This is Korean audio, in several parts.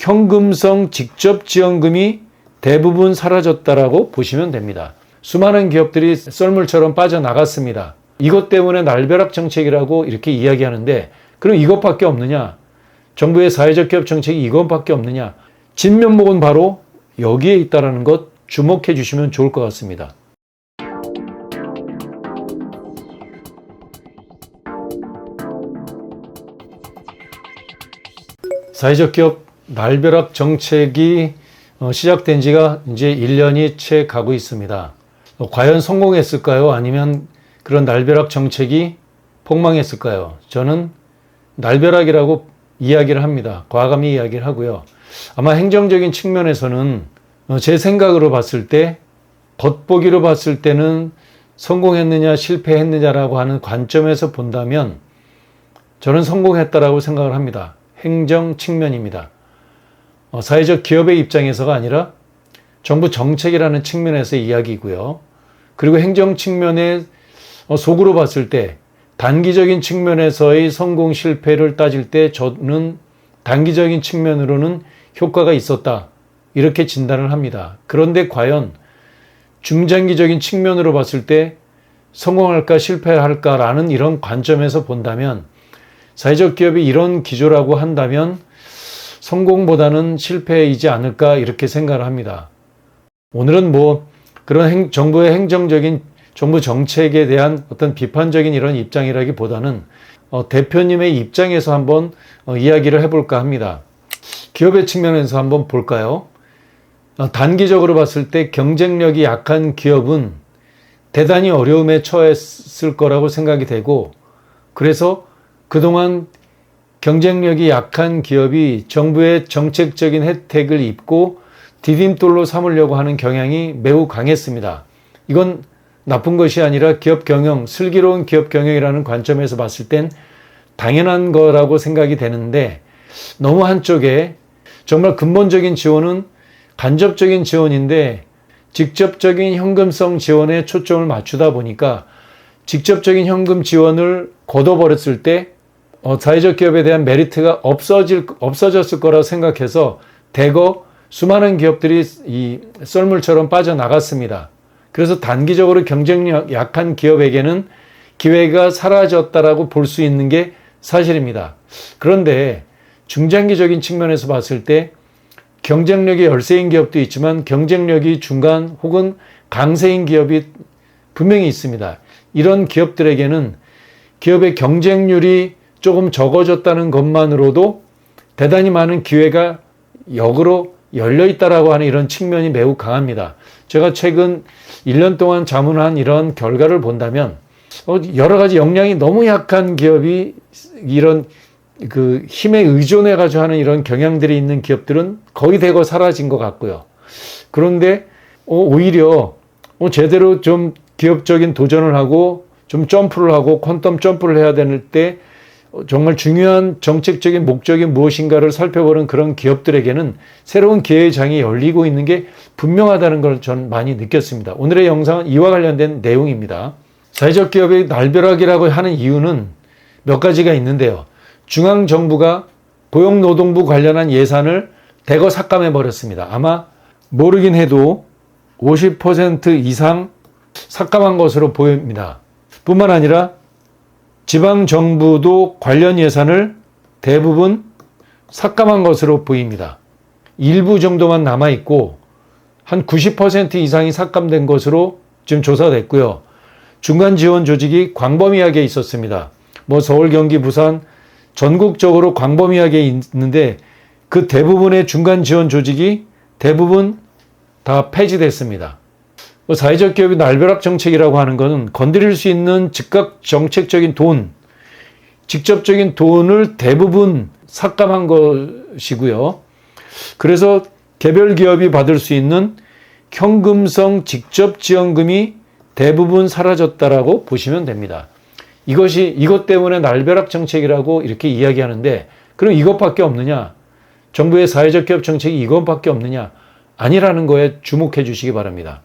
현금성 직접지원금이 대부분 사라졌다라고 보시면 됩니다. 수많은 기업들이 썰물처럼 빠져나갔습니다. 이것 때문에 날벼락 정책이라고 이렇게 이야기하는데, 그럼 이것밖에 없느냐? 정부의 사회적 기업 정책이 이것밖에 없느냐? 진면목은 바로 여기에 있다는 것 주목해 주시면 좋을 것 같습니다. 사회적 기업 날벼락 정책이 시작된 지가 이제 1년이 채 가고 있습니다. 과연 성공했을까요? 아니면 그런 날벼락 정책이 폭망했을까요? 저는 날벼락이라고 이야기를 합니다. 과감히 이야기를 하고요. 아마 행정적인 측면에서는 제 생각으로 봤을 때, 겉보기로 봤을 때는 성공했느냐 실패했느냐라고 하는 관점에서 본다면 저는 성공했다라고 생각을 합니다. 행정 측면입니다. 사회적 기업의 입장에서가 아니라 정부 정책이라는 측면에서 이야기고요. 그리고 행정 측면에 속으로 봤을 때 단기적인 측면에서의 성공 실패를 따질 때 저는 단기적인 측면으로는 효과가 있었다, 이렇게 진단을 합니다. 그런데 과연 중장기적인 측면으로 봤을 때 성공할까 실패할까라는 이런 관점에서 본다면 사회적 기업이 이런 기조라고 한다면 성공보다는 실패이지 않을까, 이렇게 생각을 합니다. 오늘은 그런 정부의 행정적인 정부 정책에 대한 어떤 비판적인 이런 입장이라기보다는 대표님의 입장에서 한번 이야기를 해볼까 합니다. 기업의 측면에서 한번 볼까요? 단기적으로 봤을 때 경쟁력이 약한 기업은 대단히 어려움에 처했을 거라고 생각이 되고, 그래서 그동안 경쟁력이 약한 기업이 정부의 정책적인 혜택을 입고 디딤돌로 삼으려고 하는 경향이 매우 강했습니다. 이건 나쁜 것이 아니라 기업 경영, 슬기로운 기업 경영이라는 관점에서 봤을 땐 당연한 거라고 생각이 되는데, 너무 한쪽에 정말 근본적인 지원은 간접적인 지원인데 직접적인 현금성 지원에 초점을 맞추다 보니까 직접적인 현금 지원을 거둬버렸을 때 사회적 기업에 대한 메리트가 없어졌을 거라고 생각해서 대거 수많은 기업들이 이 썰물처럼 빠져나갔습니다. 그래서 단기적으로 경쟁력 약한 기업에게는 기회가 사라졌다라고 볼 수 있는 게 사실입니다. 그런데 중장기적인 측면에서 봤을 때 경쟁력이 열세인 기업도 있지만 경쟁력이 중간 혹은 강세인 기업이 분명히 있습니다. 이런 기업들에게는 기업의 경쟁률이 조금 적어졌다는 것만으로도 대단히 많은 기회가 역으로 열려있다라고 하는 이런 측면이 매우 강합니다. 제가 최근 1년 동안 자문한 이런 결과를 본다면 여러 가지 역량이 너무 약한 기업이 이런 그 힘에 의존해가지고 하는 이런 경향들이 있는 기업들은 거의 대거 사라진 것 같고요. 그런데 오히려 제대로 좀 기업적인 도전을 하고 좀 점프를 하고 퀀텀 점프를 해야 될 때 정말 중요한 정책적인 목적이 무엇인가를 살펴보는 그런 기업들에게는 새로운 기회의 장이 열리고 있는 게 분명하다는 걸 전 많이 느꼈습니다. 오늘의 영상은 이와 관련된 내용입니다. 사회적 기업의 날벼락이라고 하는 이유는 몇 가지가 있는데요. 중앙정부가 고용노동부 관련한 예산을 대거 삭감해 버렸습니다. 아마 모르긴 해도 50% 이상 삭감한 것으로 보입니다. 뿐만 아니라 지방정부도 관련 예산을 대부분 삭감한 것으로 보입니다. 일부 정도만 남아있고 한 90% 이상이 삭감된 것으로 지금 조사됐고요. 중간 지원 조직이 광범위하게 있었습니다. 서울, 경기, 부산 전국적으로 광범위하게 있는데 그 대부분의 중간 지원 조직이 대부분 다 폐지됐습니다. 사회적 기업의 날벼락 정책이라고 하는 것은 건드릴 수 있는 즉각 정책적인 돈, 직접적인 돈을 대부분 삭감한 것이고요. 그래서 개별 기업이 받을 수 있는 현금성 직접 지원금이 대부분 사라졌다라고 보시면 됩니다. 이것 때문에 날벼락 정책이라고 이렇게 이야기하는데, 그럼 이것밖에 없느냐? 정부의 사회적 기업 정책이 이것밖에 없느냐? 아니라는 거에 주목해 주시기 바랍니다.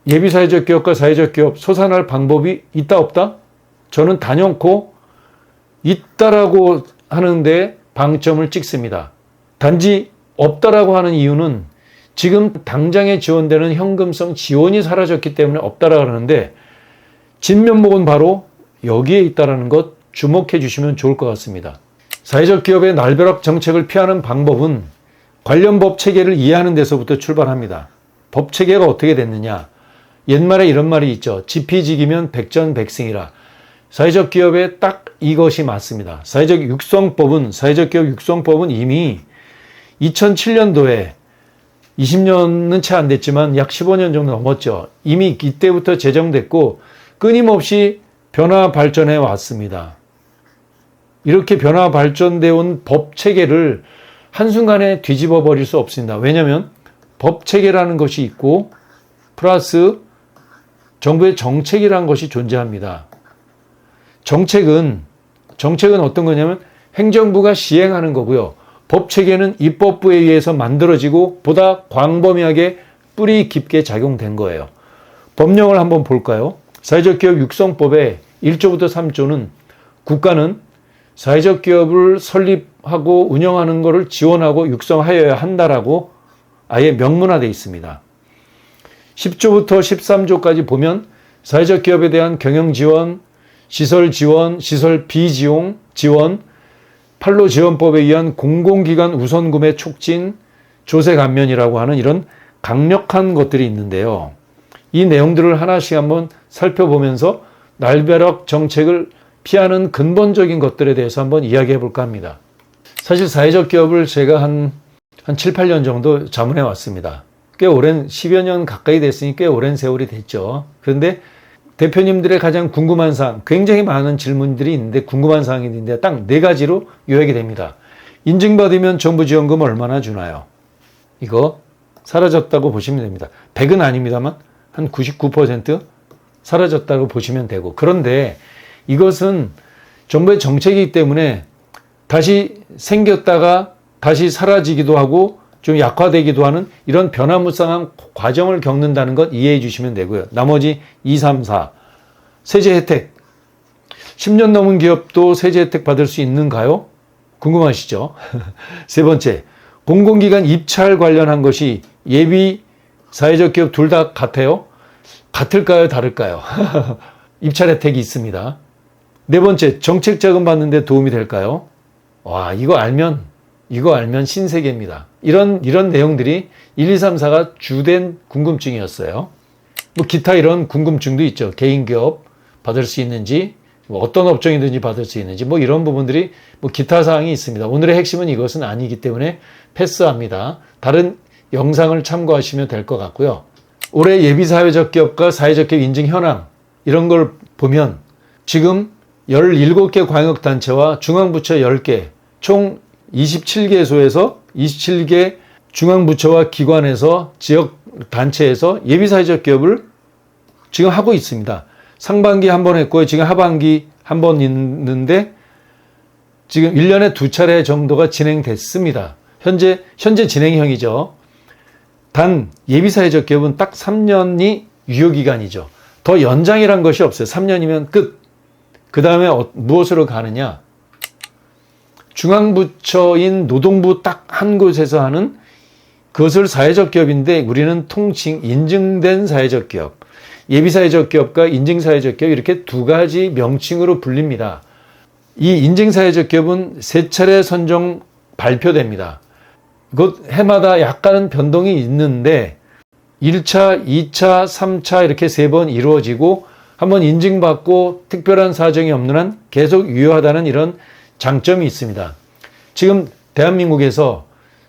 예비 사회적 기업과 사회적 기업 소산할 방법이 있다 없다? 저는 단연코 있다라고 하는데 방점을 찍습니다. 단지 없다라고 하는 이유는 지금 당장에 지원되는 현금성 지원이 사라졌기 때문에 없다라고 하는데 진면목은 바로 여기에 있다는 것 주목해 주시면 좋을 것 같습니다. 사회적 기업의 날벼락 정책을 피하는 방법은 관련 법 체계를 이해하는 데서부터 출발합니다. 법 체계가 어떻게 됐느냐? 옛말에 이런 말이 있죠. 지피지기면 백전백승이라. 사회적 기업에 딱 이것이 맞습니다. 사회적 기업 육성법은 이미 2007년도에 20년은 채 안 됐지만 약 15년 정도 넘었죠. 이미 이때부터 제정됐고 끊임없이 변화 발전해 왔습니다. 이렇게 변화 발전되어 온 법 체계를 한순간에 뒤집어 버릴 수 없습니다. 왜냐하면 법 체계라는 것이 있고 플러스 정부의 정책이라는 것이 존재합니다. 정책은 어떤 거냐면 행정부가 시행하는 거고요. 법 체계는 입법부에 의해서 만들어지고 보다 광범위하게 뿌리 깊게 작용된 거예요. 법령을 한번 볼까요? 사회적 기업 육성법의 1조부터 3조는 국가는 사회적 기업을 설립하고 운영하는 것을 지원하고 육성하여야 한다라고 아예 명문화되어 있습니다. 10조부터 13조까지 보면 사회적 기업에 대한 경영 지원, 시설 지원, 시설 비지용 지원, 판로 지원법에 의한 공공기관 우선 구매 촉진, 조세 감면이라고 하는 이런 강력한 것들이 있는데요. 이 내용들을 하나씩 한번 살펴보면서 날벼락 정책을 피하는 근본적인 것들에 대해서 한번 이야기해 볼까 합니다. 사실 사회적 기업을 제가 한 7, 8년 정도 자문해 왔습니다. 꽤 오랜 10여 년 가까이 됐으니 꽤 오랜 세월이 됐죠. 그런데 대표님들의 가장 궁금한 사항, 굉장히 많은 질문들이 있는데 궁금한 사항이 있는데 딱 4가지로 요약이 됩니다. 인증받으면 정부 지원금 얼마나 주나요? 이거 사라졌다고 보시면 됩니다. 100은 아닙니다만 한 99% 사라졌다고 보시면 되고, 그런데 이것은 정부의 정책이기 때문에 다시 생겼다가 다시 사라지기도 하고 좀 약화되기도 하는 이런 변화무쌍한 과정을 겪는다는 것 이해해 주시면 되고요. 나머지 2, 3, 4 세제 혜택 10년 넘은 기업도 세제 혜택 받을 수 있는가요? 궁금하시죠? 세 번째, 공공기관 입찰 관련한 것이 예비 사회적 기업 둘 다 같아요? 같을까요? 다를까요? 입찰 혜택이 있습니다. 네 번째, 정책 자금 받는 데 도움이 될까요? 와, 이거 알면 신세계입니다. 이런 내용들이 1, 2, 3, 4가 주된 궁금증이었어요. 뭐 기타 이런 궁금증도 있죠. 개인기업 받을 수 있는지, 뭐 어떤 업종이든지 받을 수 있는지, 뭐 이런 부분들이 뭐 기타 사항이 있습니다. 오늘의 핵심은 이것은 아니기 때문에 패스합니다. 다른 영상을 참고하시면 될 것 같고요. 올해 예비사회적 기업과 사회적 기업 인증 현황 이런 걸 보면 지금 17개 광역단체와 중앙부처 10개, 총 27개소에서 27개 중앙부처와 기관에서 지역단체에서 예비사회적 기업을 지금 하고 있습니다. 상반기 한 번 했고요. 지금 하반기 한 번 있는데 지금 1년에 2차례 정도가 진행됐습니다. 현재 진행형이죠. 단 예비사회적 기업은 딱 3년이 유효기간이죠. 더 연장이란 것이 없어요. 3년이면 끝. 그 다음에 무엇으로 가느냐? 중앙부처인 노동부 딱 한 곳에서 하는 그것을 사회적 기업인데 우리는 통칭 인증된 사회적 기업, 예비사회적 기업과 인증사회적 기업 이렇게 두 가지 명칭으로 불립니다. 이 인증사회적 기업은 3차례 선정 발표됩니다. 그 해마다 약간은 변동이 있는데 1차, 2차, 3차 이렇게 3번 이루어지고 한번 인증받고 특별한 사정이 없는 한 계속 유효하다는 이런 장점이 있습니다. 지금 대한민국에서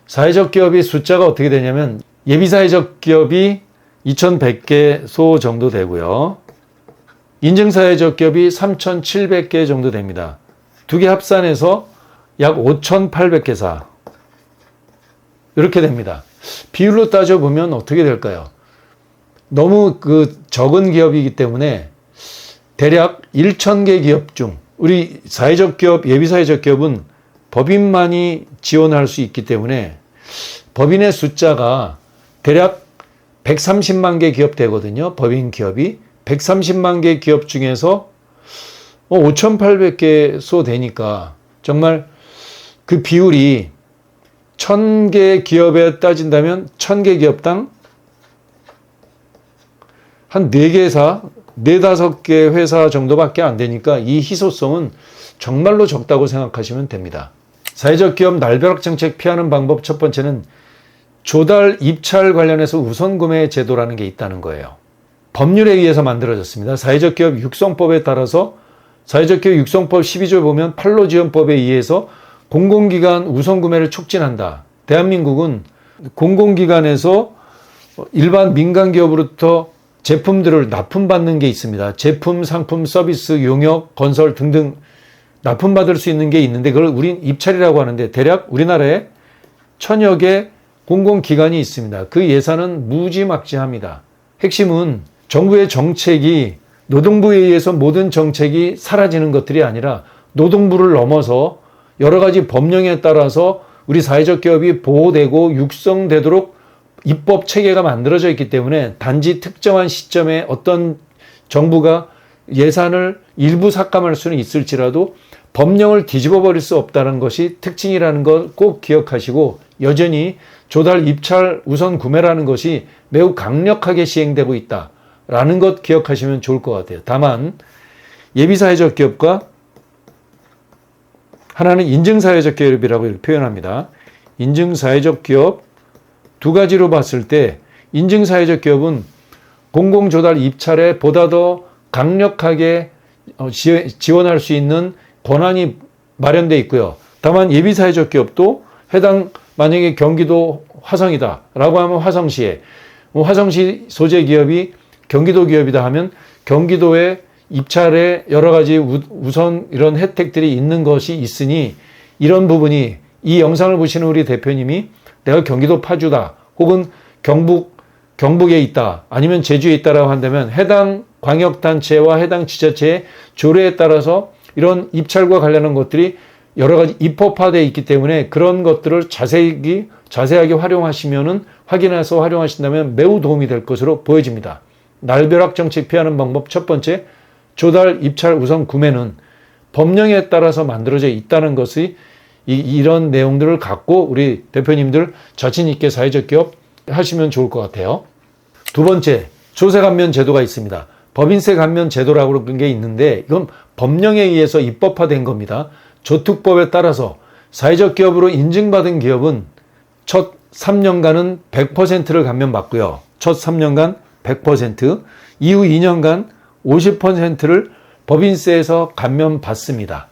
사회적 기업의 숫자가 어떻게 되냐면 예비사회적 기업이 2100개소 정도 되고요. 인증사회적 기업이 3700개 정도 됩니다. 두 개 합산해서 약 5800개사 이렇게 됩니다. 비율로 따져보면 어떻게 될까요? 너무 적은 기업이기 때문에 대략 1000개 기업 중 우리 사회적 기업, 예비사회적 기업은 법인만이 지원할 수 있기 때문에 법인의 숫자가 대략 130만 개 기업 되거든요. 법인 기업이 130만 개 기업 중에서 5,800개소 되니까 정말 그 비율이 1000개 기업에 따진다면 1000개 기업당 한 4개사, 4~5개 회사 정도밖에 안 되니까 이 희소성은 정말로 적다고 생각하시면 됩니다. 사회적 기업 날벼락 정책 피하는 방법 첫 번째는 조달 입찰 관련해서 우선 구매 제도라는 게 있다는 거예요. 법률에 의해서 만들어졌습니다. 사회적 기업 육성법에 따라서 사회적 기업 육성법 12조에 보면 판로지원법에 의해서 공공기관 우선 구매를 촉진한다. 대한민국은 공공기관에서 일반 민간 기업으로부터 제품들을 납품받는 게 있습니다. 제품, 상품, 서비스, 용역, 건설 등등 납품받을 수 있는 게 있는데 그걸 우린 입찰이라고 하는데 대략 우리나라에 1000여 개 공공기관이 있습니다. 그 예산은 무지막지합니다. 핵심은 정부의 정책이 노동부에 의해서 모든 정책이 사라지는 것들이 아니라 노동부를 넘어서 여러 가지 법령에 따라서 우리 사회적 기업이 보호되고 육성되도록 입법 체계가 만들어져 있기 때문에 단지 특정한 시점에 어떤 정부가 예산을 일부 삭감할 수는 있을지라도 법령을 뒤집어 버릴 수 없다는 것이 특징이라는 걸 꼭 기억하시고 여전히 조달 입찰 우선 구매라는 것이 매우 강력하게 시행되고 있다라는 것 기억하시면 좋을 것 같아요. 다만 예비사회적 기업과 하나는 인증사회적 기업이라고 이렇게 표현합니다. 인증사회적 기업 두 가지로 봤을 때 인증사회적 기업은 공공조달 입찰에 보다 더 강력하게 지원할 수 있는 권한이 마련되어 있고요. 다만 예비사회적 기업도 해당 만약에 경기도 화성이다 라고 하면 화성시에 화성시 소재 기업이 경기도 기업이다 하면 경기도의 입찰에 여러 가지 우선 이런 혜택들이 있는 것이 있으니 이런 부분이 이 영상을 보시는 우리 대표님이 내가 경기도 파주다 혹은 경북에 있다 아니면 제주에 있다라고 한다면 해당 광역단체와 해당 지자체의 조례에 따라서 이런 입찰과 관련한 것들이 여러 가지 입법화되어 있기 때문에 그런 것들을 자세하게 활용하시면은 확인해서 활용하신다면 매우 도움이 될 것으로 보여집니다. 날벼락 정책 피하는 방법 첫 번째, 조달 입찰 우선 구매는 법령에 따라서 만들어져 있다는 것이 이런 내용들을 갖고 우리 대표님들 자신 있게 사회적 기업 하시면 좋을 것 같아요. 두 번째, 조세 감면 제도가 있습니다. 법인세 감면 제도라고 그런 게 있는데 이건 법령에 의해서 입법화된 겁니다. 조특법에 따라서 사회적 기업으로 인증받은 기업은 첫 3년간은 100%를 감면받고요. 첫 3년간 100%, 이후 2년간 50%를 법인세에서 감면받습니다.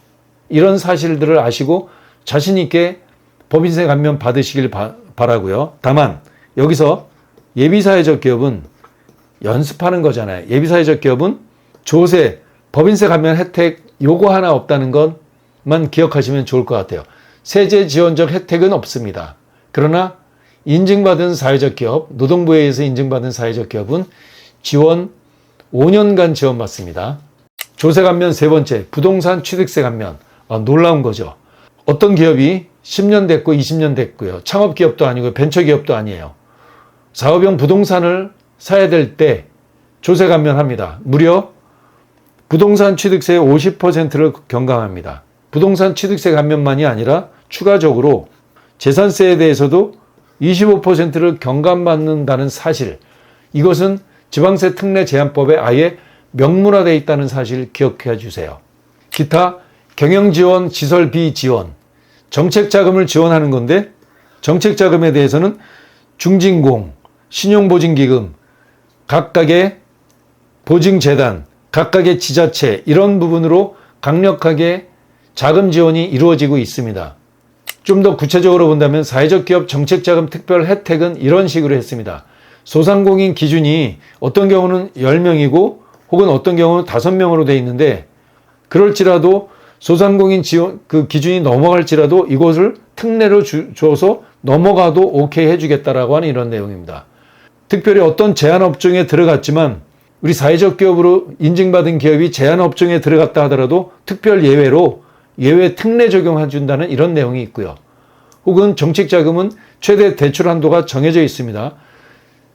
이런 사실들을 아시고 자신 있게 법인세 감면 받으시길 바라고요. 다만 여기서 예비사회적 기업은 연습하는 거잖아요. 예비사회적 기업은 조세, 법인세 감면 혜택 요거 하나 없다는 것만 기억하시면 좋을 것 같아요. 세제 지원적 혜택은 없습니다. 그러나 인증받은 사회적 기업, 노동부에 의해서 인증받은 사회적 기업은 지원 5년간 지원받습니다. 조세 감면 세 번째, 부동산 취득세 감면. 놀라운 거죠. 어떤 기업이 10년 됐고 20년 됐고요. 창업기업도 아니고 벤처기업도 아니에요. 사업용 부동산을 사야 될 때 조세 감면합니다. 무려 부동산 취득세의 50%를 경감합니다. 부동산 취득세 감면만이 아니라 추가적으로 재산세에 대해서도 25%를 경감받는다는 사실, 이것은 지방세 특례 제한법에 아예 명문화되어 있다는 사실 기억해 주세요. 기타 경영지원, 시설비 지원, 정책자금을 지원하는 건데 정책자금에 대해서는 중진공, 신용보증기금, 각각의 보증재단, 각각의 지자체 이런 부분으로 강력하게 자금 지원이 이루어지고 있습니다. 좀 더 구체적으로 본다면 사회적 기업 정책자금 특별 혜택은 이런 식으로 했습니다. 소상공인 기준이 어떤 경우는 10명이고 혹은 어떤 경우는 5명으로 되어 있는데 그럴지라도 소상공인 지원 그 기준이 넘어갈지라도 이것을 특례로 줘서 넘어가도 오케이 해주겠다라고 하는 이런 내용입니다. 특별히 어떤 제한업종에 들어갔지만 우리 사회적 기업으로 인증받은 기업이 제한업종에 들어갔다 하더라도 특별 예외로 예외 특례 적용해준다는 이런 내용이 있고요. 혹은 정책자금은 최대 대출 한도가 정해져 있습니다.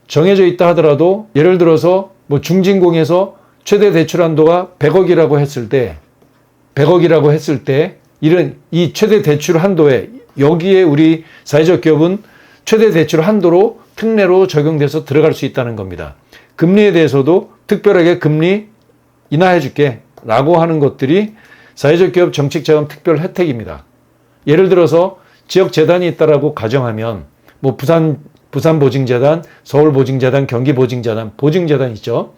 정해져 있다 하더라도 예를 들어서 중진공에서 최대 대출 한도가 100억이라고 했을 때 이런 이 최대 대출 한도에 여기에 우리 사회적 기업은 최대 대출 한도로 특례로 적용돼서 들어갈 수 있다는 겁니다. 금리에 대해서도 특별하게 금리 인하해 줄게 라고 하는 것들이 사회적 기업 정책자금 특별 혜택입니다. 예를 들어서 지역 재단이 있다라고 가정하면 뭐 부산 보증재단, 서울 보증재단, 경기 보증재단 있죠.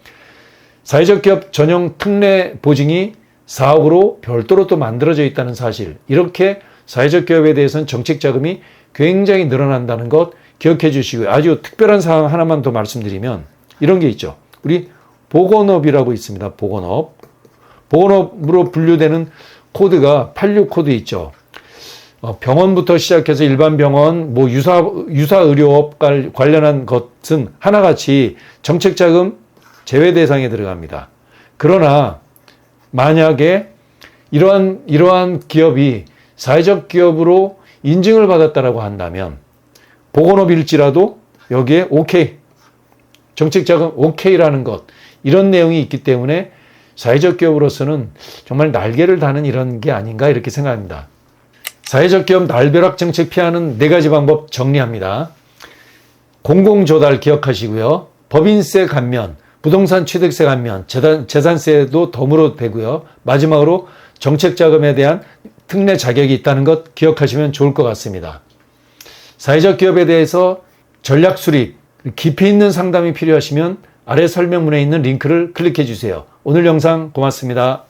사회적 기업 전용 특례 보증이 4억으로 별도로 또 만들어져 있다는 사실. 이렇게 사회적 기업에 대해서는 정책 자금이 굉장히 늘어난다는 것 기억해 주시고요. 아주 특별한 사항 하나만 더 말씀드리면 이런 게 있죠. 우리 보건업이라고 있습니다. 보건업으로 분류되는 코드가 86 코드 있죠. 병원부터 시작해서 일반 병원, 뭐 유사 의료업 관련한 것은 하나같이 정책 자금 제외 대상에 들어갑니다. 그러나 만약에 이러한 기업이 사회적 기업으로 인증을 받았다라고 한다면 보건업일지라도 여기에 OK, 정책 자금 OK라는 것, 이런 내용이 있기 때문에 사회적 기업으로서는 정말 날개를 다는 이런 게 아닌가 이렇게 생각합니다. 사회적 기업 날벼락 정책 피하는 4가지 방법 정리합니다. 공공조달 기억하시고요. 법인세 감면, 부동산 취득세 감면, 재산세도 덤으로 되고요. 마지막으로 정책 자금에 대한 특례 자격이 있다는 것 기억하시면 좋을 것 같습니다. 사회적 기업에 대해서 전략 수립, 깊이 있는 상담이 필요하시면 아래 설명문에 있는 링크를 클릭해 주세요. 오늘 영상 고맙습니다.